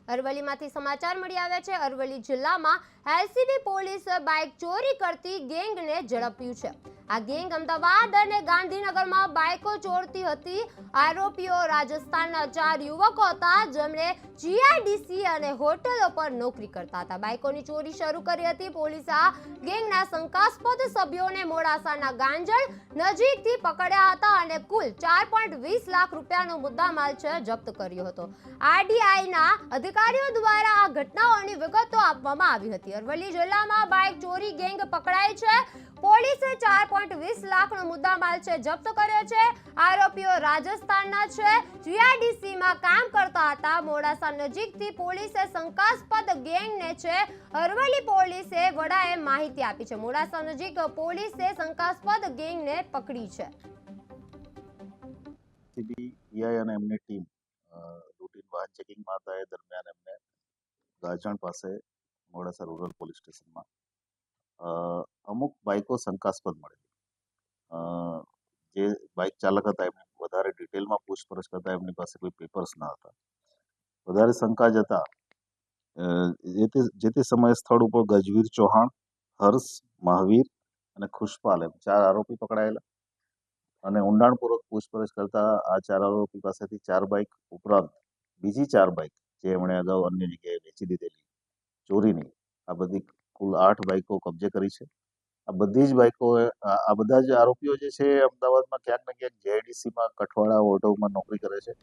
અરવલ્લીમાંથી સમાચાર મળી આવ્યા છે। અરવલ્લી જિલ્લામાં એલસીબી પોલીસ બાઇક ચોરી કરતી ગેંગને ઝડપ્યું છે। આ ગેંગ અમદાવાદ અને ગાંધીનગરમાં બાઇકો ચોરતી હતી। આરોપીઓ રાજસ્થાનના 4 યુવકો હતા, જેમણે જીઆઈડીસી અને હોટલો પર નોકરી કરતા હતા। બાઇકોની ચોરી શરૂ કરી હતી। પોલીસે આ ગેંગના શંકાસ્પદ સભ્યોને મોડાસાના ગાંજણ નજીકથી પકડ્યા હતા અને કુલ 4.20 લાખ રૂપિયાનો મુદ્દામાલ જપ્ત કર્યો હતો। આરડીઆઈના અધિકારીઓ દ્વારા આ ઘટનાઓની વિગતો આપવામાં આવી હતી। અરવલ્લી જિલ્લામાં બાઇક ચોરી ગેંગ પકડાઈ છે। પોલીસે 4.20 લાખનો મુદ્દામાલ જપ્ત કર્યો છે। આરોપીઓ રાજસ્થાનના છે, જીઆઈડીસીમાં કામ કરતા હતા। મોડાસા નજીકથી પોલીસે શંકાસ્પદ ગેંગને અરવલ્લી પોલીસે વડાએ માહિતી આપી છે। મોડાસા નજીક પોલીસે શંકાસ્પદ ગેંગને પકડી છે। સીબીઆઈ અને એમની ટીમ રૂટીન વાહન ચેકિંગમાં હતા એ દરમિયાન એમને ગાજણ પાસે મોડાસા રૂરલ પોલીસ સ્ટેશનમાં અમુક બાઇકો શંકાસ્પદ મળેલી। જે બાઇક ચાલક હતા એમને વધારે ડિટેલમાં પૂછપરછ કરતા એમની પાસે કોઈ પેપર્સ ન હતા। વધારે શંકા જતા જે તે સમયે સ્થળ ઉપર ગજવીર ચૌહાણ, હર્ષ, મહાવીર અને ખુશપાલ એમ 4 આરોપી પકડાયેલા અને ઊંડાણપૂર્વક પૂછપરછ કરતા આ 4 આરોપી પાસેથી 4 બાઇક ઉપરાંત બીજી 4 બાઇક જે એમણે અગાઉ અન્ય જગ્યાએ વેચી દીધેલી ચોરીની, આ બધી કુલ 8 બાઇકો કબજે કરી છે। આ બધી જ બાઇકો આ બધા જ આરોપીઓ જે છે અમદાવાદમાં ક્યાંક ને ક્યાંક જીઆઈડીસીમાં કઠવાડા હોટલમાં નોકરી કરે છે।